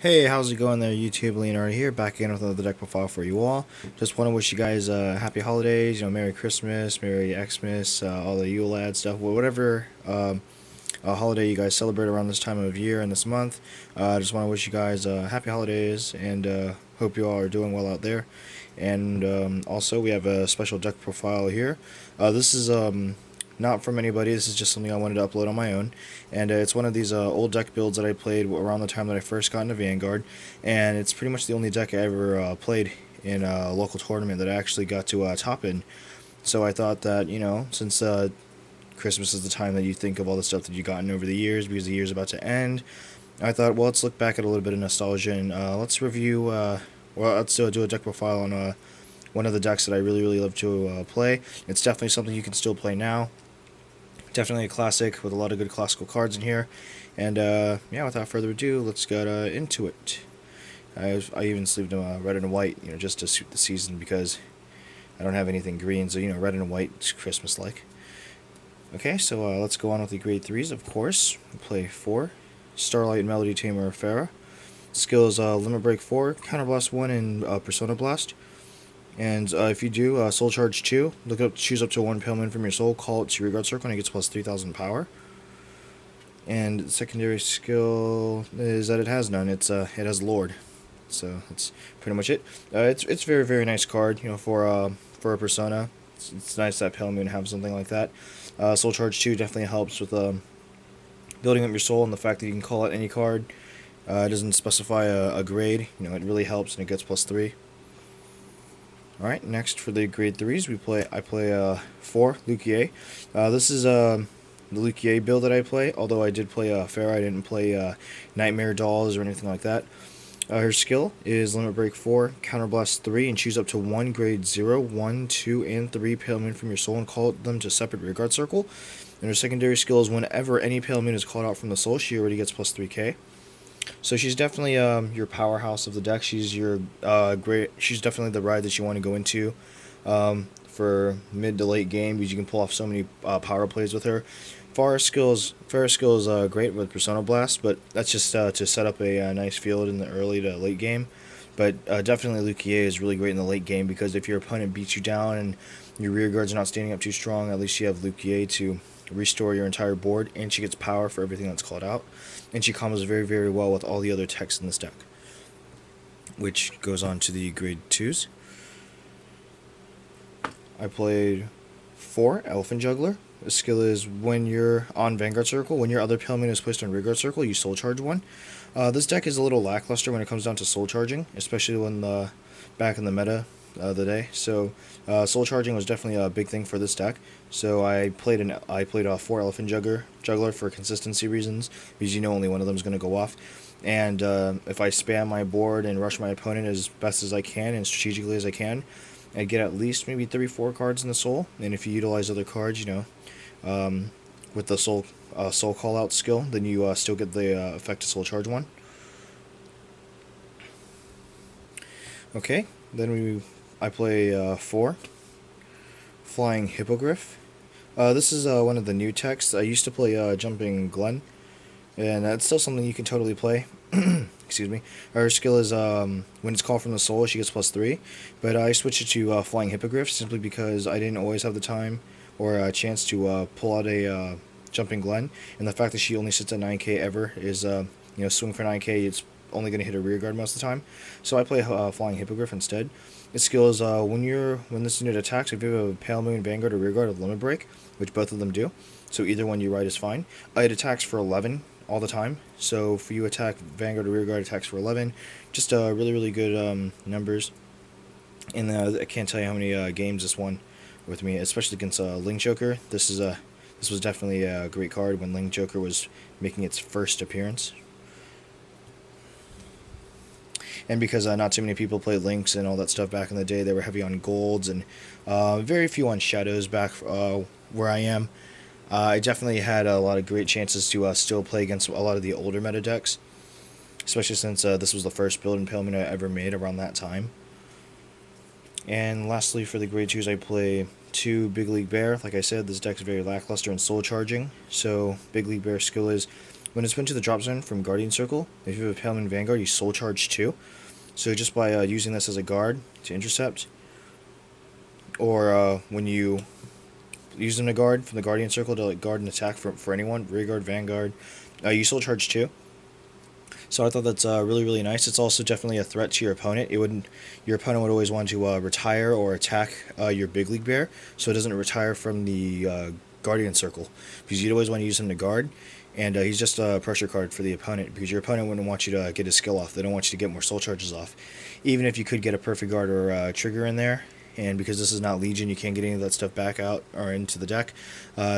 Hey, how's it going there, YouTube? Leonardo here, back again with another deck profile for you all. Just want to wish you guys happy holidays, Merry Christmas, Merry Xmas, all the Yule lad stuff, whatever holiday you guys celebrate around this time of year and this month. I just want to wish you guys happy holidays and hope you all are doing well out there. And also, we have a special deck profile here. This is not from anybody. This is just something I wanted to upload on my own, and it's one of these old deck builds that I played around the time that I first got into Vanguard, and it's pretty much the only deck I ever played in a local tournament that I actually got to top in. So I thought that, since Christmas is the time that you think of all the stuff that you've gotten over the years, because the year's about to end, I thought, well, let's look back at a little bit of nostalgia and let's review, let's do a deck profile on one of the decks that I really love to play. It's definitely something you can still play now. Definitely a classic with a lot of good classical cards in here. And yeah, without further ado, let's get into it. I even sleeved them red and white, just to suit the season because I don't have anything green, so red and white is Christmas-like. Okay, so let's go on with the grade 3s, of course. We'll play 4. Starlight Melody Tamer Farah. Skills Limit Break 4, Counterblast 1, and Persona Blast. And if you do Soul Charge 2, choose up to 1 Paleman from your soul, call it to your rearguard circle, and it gets plus 3,000 power. And secondary skill is that it has none. It has Lord, so that's pretty much it. It's very nice card, for a Persona. It's nice that Pale Moon have something like that. Soul Charge 2 definitely helps with building up your soul, and the fact that you can call it any card. It doesn't specify a grade. It really helps, and it gets plus 3. Alright, next for the grade 3s, I play 4, Luquier. This is the Luquier build that I play, although I did play Farah. I didn't play Nightmare Dolls or anything like that. Her skill is Limit Break 4, Counterblast 3, and choose up to 1 grade 0, 1, 2, and 3 Pale Moon from your soul and call them to separate rearguard circle. And her secondary skill is whenever any Pale Moon is called out from the soul, she already gets plus 3k. So she's definitely your powerhouse of the deck. She's your She's definitely the ride that you want to go into for mid to late game, because you can pull off so many power plays with her. Farah's skill is great with Persona Blast, but that's just to set up a nice field in the early to late game. But definitely Luquier is really great in the late game, because if your opponent beats you down and your rear guards are not standing up too strong, at least you have Luquier to restore your entire board, and she gets power for everything that's called out, and she combos very well with all the other techs in this deck, which goes on to the grade 2s. I played 4, Elephant Juggler. The skill is when you're on Vanguard Circle, when your other Pale Moon is placed on Rearguard Circle, you Soul Charge 1. This deck is a little lackluster when it comes down to Soul Charging, especially when back in the meta the day. So Soul Charging was definitely a big thing for this deck. So I played 4 Elephant Juggler for consistency reasons, because only one of them is going to go off. And if I spam my board and rush my opponent as best as I can and strategically as I can, I get at least maybe 3-4 cards in the soul. And if you utilize other cards, with the soul call out skill, then you still get the effect of Soul Charge 1. Okay, then I play 4, Flying Hippogriff. This is one of the new techs. I used to play Jumping Glen, and that's still something you can totally play. Excuse me. Her skill is when it's called from the soul, she gets plus 3. But I switched it to Flying Hippogriff simply because I didn't always have the time or a chance to pull out a Jumping Glen, and the fact that she only sits at 9k ever is swing for 9k. It's only going to hit a rear guard most of the time. So I play Flying Hippogriff instead. Its skill is when this unit attacks, if you have a Pale Moon, Vanguard, or Rearguard of Limit Break, which both of them do, so either one you ride is fine. It attacks for 11 all the time. So if you attack Vanguard or Rearguard, it attacks for 11. Just really good numbers. And I can't tell you how many games this won with me, especially against Ling Joker. This was definitely a great card when Ling Joker was making its first appearance. And because not too many people played Links and all that stuff back in the day, they were heavy on golds and very few on shadows back where I am. I definitely had a lot of great chances to still play against a lot of the older meta decks, especially since this was the first build in Pale Moon I ever made around that time. And lastly, for the grade 2s, I play 2 Big League Bear. Like I said, this deck is very lackluster in soul charging, so Big League Bear skill is When it's put into the drop zone from Guardian Circle, if you have a Paleman Vanguard, you soul charge 2. So just by using this as a guard to intercept, or when you use them to guard from the Guardian Circle to like guard an attack for anyone, rear guard, Vanguard, you soul charge 2. So I thought that's really nice. It's also definitely a threat to your opponent. Your opponent would always want to retire or attack your Big League Bear, so it doesn't retire from the Guardian Circle, because you'd always want to use him to guard. And he's just a pressure card for the opponent, because your opponent wouldn't want you to get his skill off. They don't want you to get more soul charges off. Even if you could get a perfect guard or trigger in there, and because this is not Legion, you can't get any of that stuff back out or into the deck.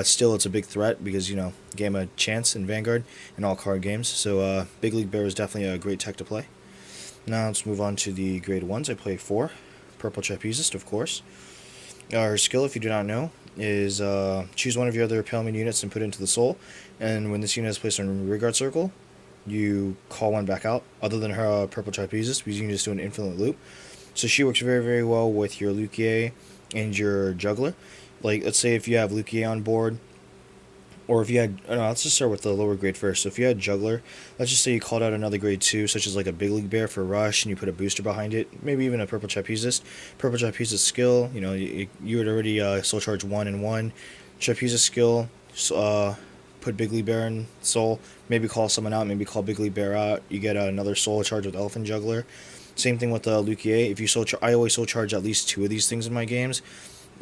Still, it's a big threat because, game a chance in Vanguard in all card games. So Big League Bear is definitely a great tech to play. Now let's move on to the grade 1s. I play 4. Purple Trapezist, of course. Her skill, if you do not know, is choose one of your other Paleman units and put it into the soul. And when this unit is placed on rear guard circle, you call one back out, other than her Purple Trapezist, because you can just do an infinite loop. So she works very well with your Luquier and your Juggler. Like, let's say if you have Luquier on board, or if you had, let's just start with the lower grade first. So if you had Juggler, let's just say you called out another grade 2, such as like a Big League Bear for Rush, and you put a booster behind it, maybe even a Purple Trapezist. Purple Trapezist skill, you would already soul charge 1 and 1. Trapezist skill, put Big League Bear in soul, maybe call someone out, maybe call Big League Bear out. You get another soul charge with Elephant Juggler. Same thing with Luquier. If you I always soul charge at least 2 of these things in my games,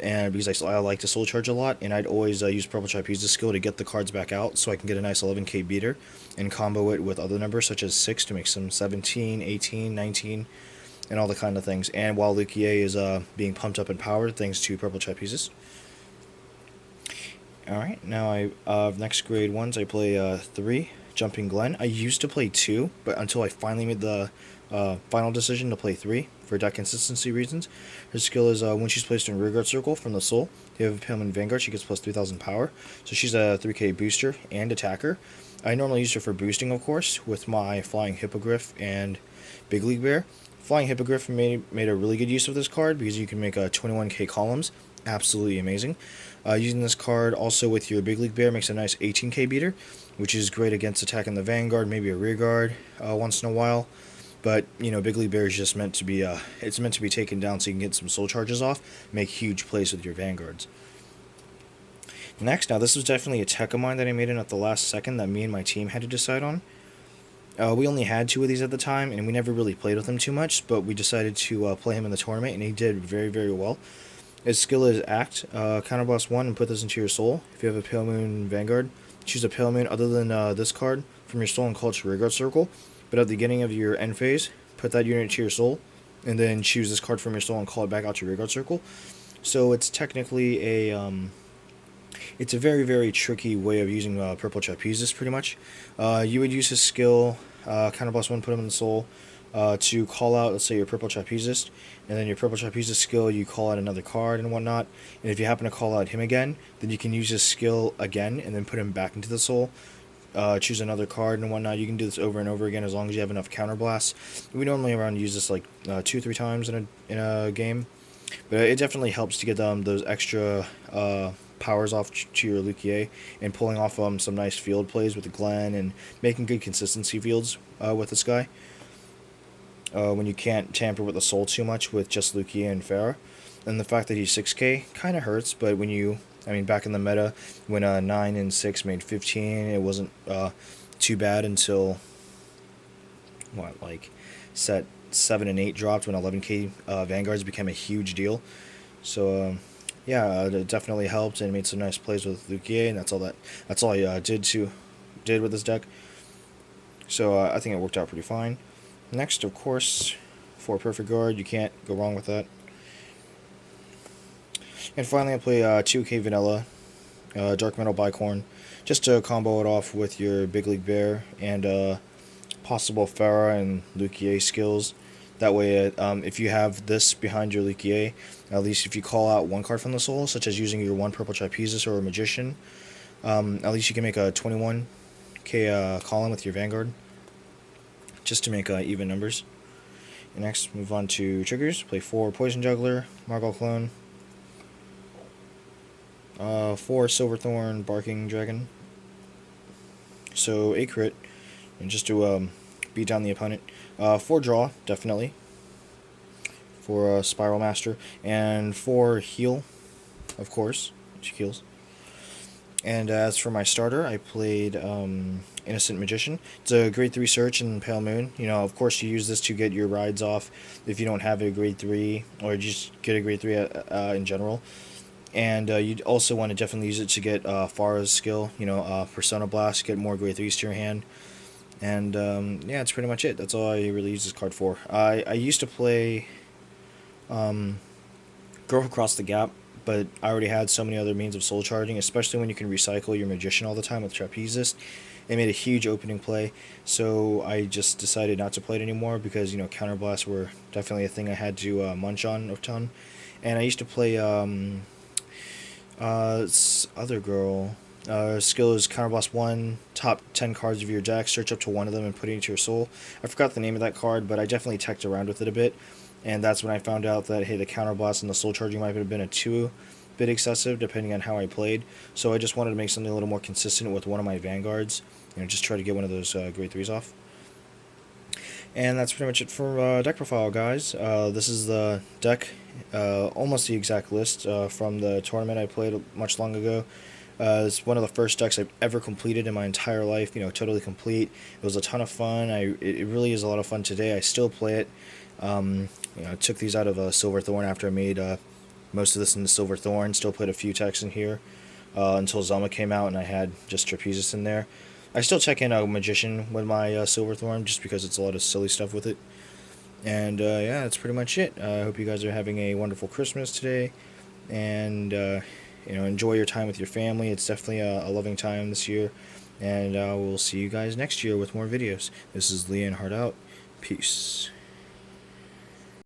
and because I like to soul charge a lot, and I'd always use Purple Trapezist skill to get the cards back out, so I can get a nice 11k beater, and combo it with other numbers such as 6 to make some 17, 18, 19, and all the kind of things. And while Luquier is being pumped up in power thanks to Purple Trapezist. Alright, now next grade 1s, I play 3, Jumping Glen. I used to play 2, but until I finally made the final decision to play 3 for deck consistency reasons. Her skill is when she's placed in rearguard circle from the soul, if you have a Paleman Vanguard, she gets plus 3000 power. So she's a 3k booster and attacker. I normally use her for boosting, of course, with my Flying Hippogriff and Big League Bear. Flying Hippogriff made a really good use of this card because you can make 21k columns. Absolutely amazing. Using this card also with your Big League Bear makes a nice 18k beater, which is great against attacking the Vanguard, maybe a rear guard once in a while. But, Big League Bear is just meant to be, it's meant to be taken down so you can get some soul charges off, make huge plays with your Vanguards. Next, now this was definitely a tech of mine that I made in at the last second that me and my team had to decide on. We only had 2 of these at the time, and we never really played with him too much, but we decided to play him in the tournament, and he did very well. His skill is Act, counterblast 1 and put this into your soul. If you have a Pale Moon Vanguard, choose a Pale Moon other than this card from your soul and call it to rearguard circle. But at the beginning of your end phase, put that unit to your soul, and then choose this card from your soul and call it back out to rearguard circle. So it's technically it's a very tricky way of using Purple Trapezist, pretty much. You would use his skill, counterblast 1, put him in the soul, to call out, let's say, your Purple Trapezist, and then your Purple Trapezist skill, you call out another card and whatnot, and if you happen to call out him again, then you can use his skill again, and then put him back into the soul, choose another card and whatnot. You can do this over and over again as long as you have enough counterblasts. We normally around use this like 2-3 times in a game, but it definitely helps to get those extra powers off to your Luquier and pulling off some nice field plays with the Glen and making good consistency fields with this guy. When you can't tamper with the soul too much with just Luquier and Farah. And the fact that he's 6k kind of hurts, but back in the meta, when 9 and 6 made 15, it wasn't too bad until, set 7 and 8 dropped when 11k Vanguards became a huge deal. So, it definitely helped and made some nice plays with Luquier, and that's all I did with this deck. So, I think it worked out pretty fine. Next, of course, for Perfect Guard, you can't go wrong with that. And finally, I play 2k Vanilla, Dark Metal Bicorn, just to combo it off with your Big League Bear and possible Farah and Luquier skills. That way, if you have this behind your Luquier, at least if you call out one card from the soul, such as using your 1 Purple Trapezist or a Magician, at least you can make a 21k column with your Vanguard, just to make even numbers. And next, move on to triggers. Play 4 Poison Juggler, Margot Clone, 4 Silverthorn Barking Dragon, So 8 crit, and just to beat down the opponent. 4 draw, definitely, for Spiral Master, and 4 heal, of course, she heals. And as for my starter, I played Innocent Magician. It's a grade 3 search in Pale Moon. You know, of course, you use this to get your rides off if you don't have a grade 3, or just get a grade 3 in general. And you'd also want to definitely use it to get Farah's skill, you know, Persona Blast, get more grade 3s to your hand. And yeah, that's pretty much it. That's all I really use this card for. I used to play Girl Who Crossed the Gap, but I already had so many other means of soul charging, especially when you can recycle your Magician all the time with Trapezist. It made a huge opening play, so I just decided not to play it anymore because, you know, counterblasts were definitely a thing I had to munch on a ton. And I used to play this other girl. Skill is Counterblast 1, top 10 cards of your deck, search up to one of them and put it into your soul. I forgot the name of that card, but I definitely teched around with it a bit. And that's when I found out that, hey, the Counterblast and the soul charging might have been a 2-bit excessive, depending on how I played. So I just wanted to make something a little more consistent with one of my Vanguards. You know, just try to get one of those grade 3s off. And that's pretty much it for deck profile, guys. This is the deck, almost the exact list from the tournament I played much long ago. It's one of the first decks I've ever completed in my entire life. You know, totally complete. It was a ton of fun. It really is a lot of fun today. I still play it. You know, I took these out of Silverthorn after I made most of this into Silverthorn. Still played a few techs in here until Zelma came out, and I had just Trapezist in there. I still check in a Magician with my Silverthorn just because it's a lot of silly stuff with it. And yeah, that's pretty much it. I hope you guys are having a wonderful Christmas today, and you know, enjoy your time with your family. It's definitely a loving time this year, and we'll see you guys next year with more videos. This is Leon Hart out. Peace.